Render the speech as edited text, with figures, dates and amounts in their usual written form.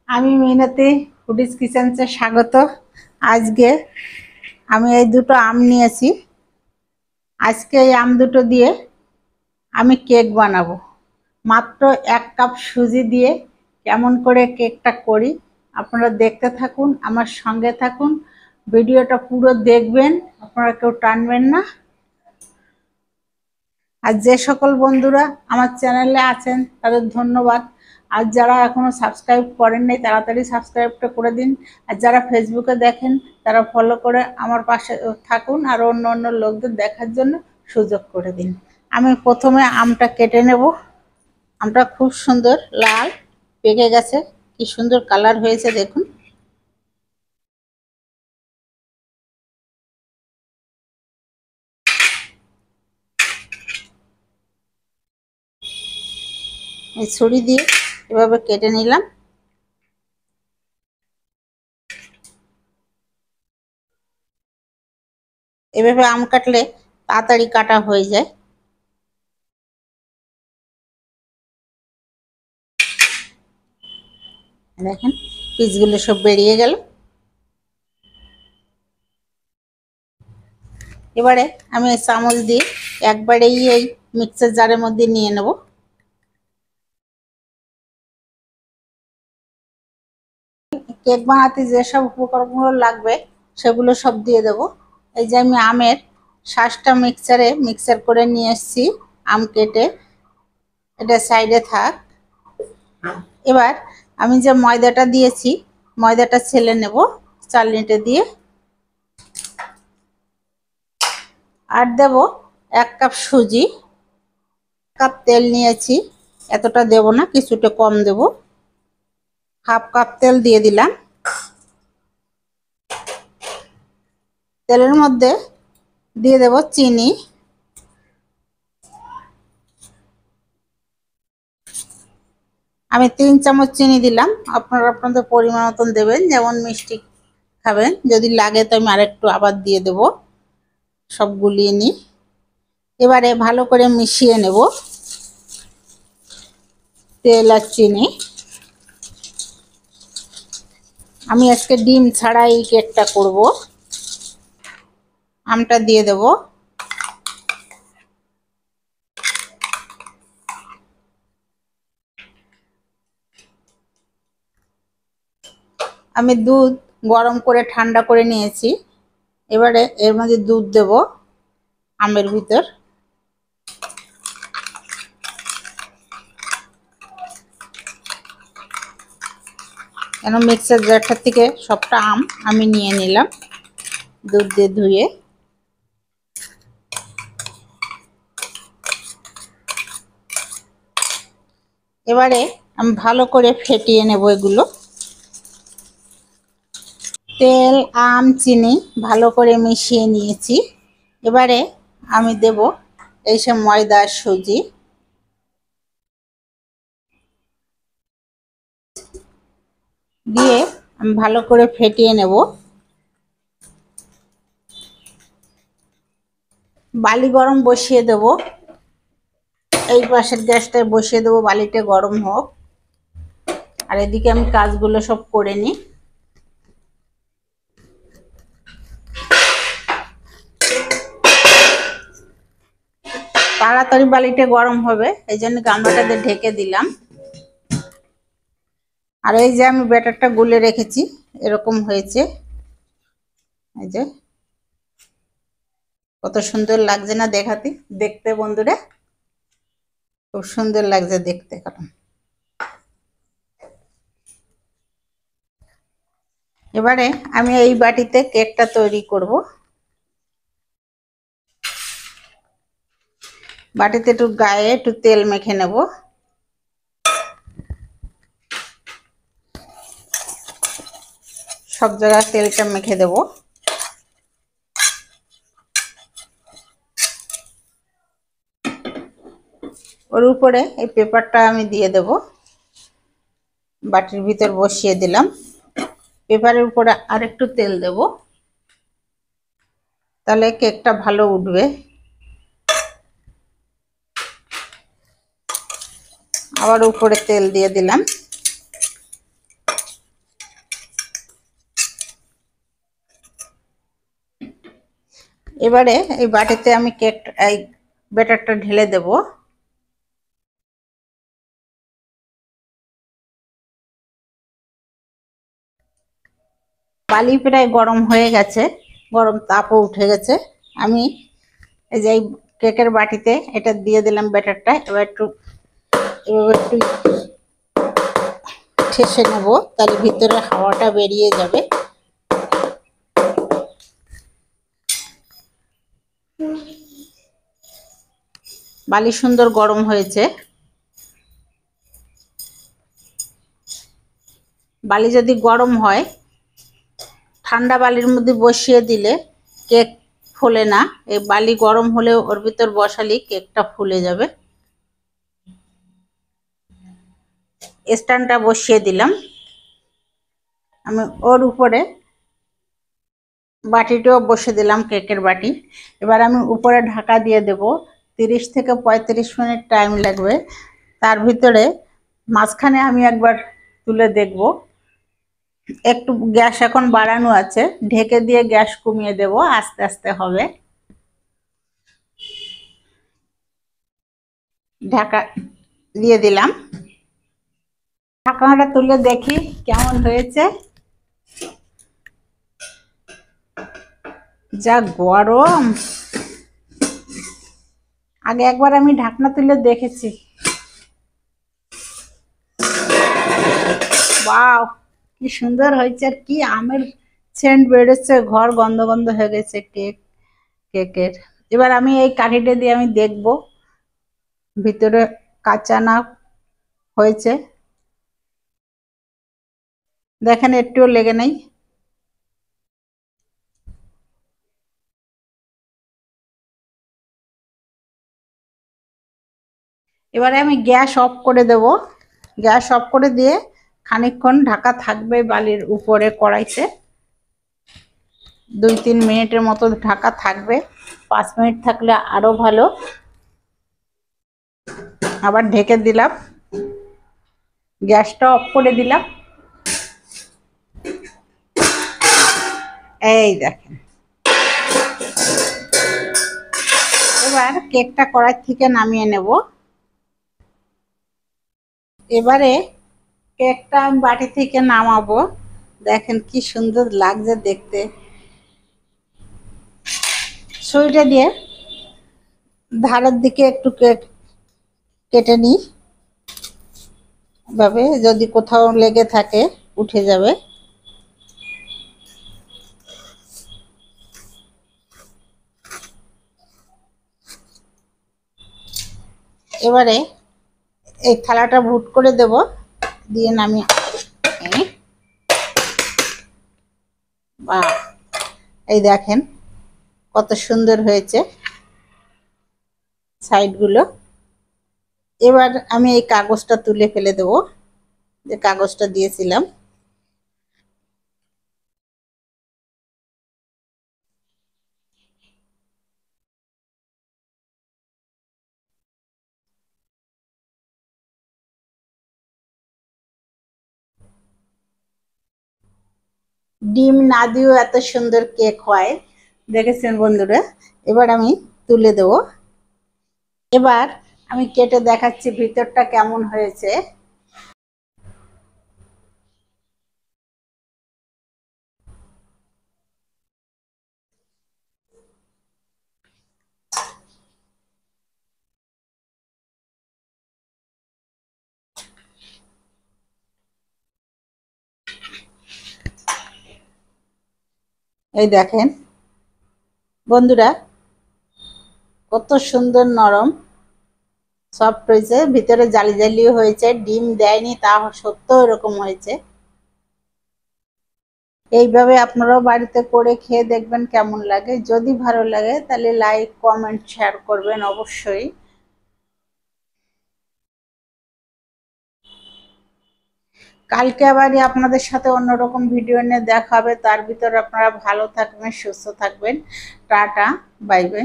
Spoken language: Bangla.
আমি মিনতি ফুডিজ কিচেন্সে স্বাগত। আজকে আমি এই দুটো আম নিয়েছি। আজকে এই আম দুটো দিয়ে আমি কেক বানাবো। মাত্র 1 কাপ সুজি দিয়ে কেমন করে কেকটা করি আপনারা দেখতে থাকুন, আমার সঙ্গে থাকুন, ভিডিওটা পুরো দেখবেন, আপনারা কেউ টানবেন না। আর যে সকল বন্ধুরা আমার চ্যানেলে আছেন তাদের ধন্যবাদ। আর যারা এখনো সাবস্ক্রাইব করেন নাই তাড়াতাড়ি সাবস্ক্রাইবটা করে দিন। আর যারা ফেসবুকে দেখেন তারা ফলো করে আমার পাশে থাকুন আর অন্য অন্য লোকদের দেখার জন্য সুযোগ করে দিন। আমি প্রথমে আমটা কেটে নেব। আমটা খুব সুন্দর লাল পেকে গেছে, কি সুন্দর কালার হয়েছে দেখুন। এই ছুরি দিয়ে এভাবে কেটে নিলাম। এভাবে আম কাটলে তাড়াতাড়ি কাটা হয়ে যায়। দেখেন পিসগুলো সব বেরিয়ে গেল। এবারে আমি এই চামচ দিয়ে একবারেই এই মিক্সার জারের মধ্যে নিয়ে নেব। কেক বানাতে যেসব উপকরণগুলো লাগবে সেগুলো সব দিয়ে দেব। এই যে আমি আমের শাঁসটা মিক্সার করে নিয়ে এসেছি, আম কেটে, এটা সাইডে থাক। এবার আমি যে ময়দাটা দিয়েছি ময়দাটা ছেলে নেব চালনিতে দিয়ে। আর দেব 1 কাপ সুজি। কাপ তেল নিয়েছি, এতটা দেব না, কিছুটা কম দেব। হাফ কাপ তেল দিয়ে দিলাম। তেলের মধ্যে দিয়ে দেব চিনি। আমি 3 চামচ চিনি দিলাম, আপনারা আপনাদের পরিমাণ মতন দেবেন, যেমন মিষ্টি খাবেন। যদি লাগে তো আমি আরেকটু আবার দিয়ে দেব। সব গুলিয়ে নিই। এবারে ভালো করে মিশিয়ে নেব তেল আর চিনি। আমি আজকে ডিম ছাড়াই কেকটা করব। আমটা দিয়ে দেব। আমি দুধ গরম করে ঠান্ডা করে নিয়েছি। এবারে এর মধ্যে দুধ দেব আমের ভিতর। কেন মিক্সার জারটার থেকে সবটা আম আমি নিয়ে নিলাম দুধ দিয়ে ধুয়ে। এবারে আমি ভালো করে ফেটিয়ে নেব এগুলো। তেল আম চিনি ভালো করে মিশিয়ে নিয়েছি। এবারে আমি দেব এইসব ময়দা সুজি। দিয়ে আমি ভালো করে ফেটিয়ে নেব। বালি গরম বসিয়ে দেব। এই পাশের গ্যাসটায় বসিয়ে দেবো, বালিটা গরম হোক। আর এদিকে আমি কাজগুলো সব করে নিই। তাড়াতাড়ি বালিটা গরম হবে, এই জন্য গামলাটাতে ঢেকে দিলাম। আর এই যে আমি ব্যাটারটা গুলে রেখেছি, এরকম হয়েছে। এই যে কত সুন্দর লাগছে না দেখতে বন্ধুরা, খুব সুন্দর লাগছে দেখতে। কারণ এবারে আমি এই বাটিতে কেকটা তৈরি করব। বাটিতে একটু গায়ে একটু তেল মেখে নেব। সব জায়গায় তেলটা মেখে দেব। ওর উপরে এই পেপারটা আমি দিয়ে দেব। বাটির ভিতর বসিয়ে দিলাম। পেপারের উপরে আরেকটু তেল দেব, তাহলে কেকটা ভালো উঠবে। আবার উপরে তেল দিয়ে দিলাম। এবারে এই বাটিতে আমি এই ব্যাটারটা ঢেলে দেব। বালি প্রায় গরম হয়ে গেছে, গরম তাপও উঠে গেছে। আমি এই যে কেকের বাটিতে এটা দিয়ে দিলাম ব্যাটারটা। এবার একটু ঠেসে নেব, তাহলে ভিতরে হাওয়াটা বেরিয়ে যাবে। বালি সুন্দর গরম হয়েছে। বালি যদি গরম হয়, ঠান্ডা বালির মধ্যে বসিয়ে দিলে কেক ফোলে না। এই বালি গরম হলেও ওর ভিতর বসালেই কেকটা ফুলে যাবে। স্ট্যান্ডটা বসিয়ে দিলাম আমি, ওর উপরে বাটিটাও বসিয়ে দিলাম, কেকের বাটি। এবার আমি উপরে ঢাকা দিয়ে দেব। 30 থেকে 35 মিনিট টাইম লাগবে। তার ভিতরে মাঝখানে আমি একবার তুলে দেখব। একটু গ্যাস এখন বাড়ানো আছে, ঢেকে দিয়ে গ্যাস কমিয়ে দেব, আস্তে আস্তে হবে। ঢাকা দিয়ে দিলাম। ঢাকনাটা তুলে দেখি কেমন হয়েছে। যা গরম! আগে একবার আমি ঢাকনা তুলে দেখেছি। বাহ, কি সুন্দর হয়েছে! আর কি আমের সেন্ট বেরোচ্ছে, ঘর গন্ধ গন্ধ হয়ে গেছে কেকের। এবার আমি এই কাঠিটা দিয়ে আমি দেখব ভিতরে কাঁচা না হয়েছে। দেখেন, একটুও লেগে নেই। এবারে আমি গ্যাস অফ করে দেব। গ্যাস অফ করে দিয়ে খানিকক্ষণ ঢাকা থাকবে বালির উপরে কড়াইতে। 2-3 মিনিটের মতো ঢাকা থাকবে। 5 মিনিট থাকলে আরো ভালো। আবার ঢেকে দিলাম, গ্যাসটা অফ করে দিলাম। এই দেখেন, এবার কেকটা কড়াই থেকে নামিয়ে নেব। এবারে কেকটা আমি বাটি থেকে নামাবো। দেখেন কি সুন্দর লাগছে দেখতে। ছুরিটা দিয়ে ধারের দিকে একটু কেক কেটে নিই, ভাবে যদি কোথাও লেগে থাকে উঠে যাবে। এবারে এই থালাটা বুট করে দেব, দিয়ে নামিয়ে। বাহ, এই দেখেন কত সুন্দর হয়েছে সাইডগুলো। এবার আমি এই কাগজটা তুলে ফেলে দেব, যে কাগজটা দিয়েছিলাম। ডিম না দিয়েও এত সুন্দর কেক হয়, দেখেছেন বন্ধুরা। এবার আমি তুলে দেব। এবার আমি কেটে দেখাচ্ছি ভিতরটা কেমন হয়েছে। এই দেখেন বন্ধুরা, কত সুন্দর নরম সফট হয়েছে, ভিতরে জালি জালিও হয়েছে, ডিম দেয়নি তা সত্ত্বেও এরকম হয়েছে। এইভাবে আপনারাও বাড়িতে করে খেয়ে দেখবেন কেমন লাগে। যদি ভালো লাগে তাহলে লাইক, কমেন্ট, শেয়ার করবেন অবশ্যই। কালকে আবার আপনাদের সাথে অন্যরকম ভিডিও নিয়ে দেখা হবে। তার ভিতরে আপনারা ভালো থাকবেন, সুস্থ থাকবেন। Tata, bye bye.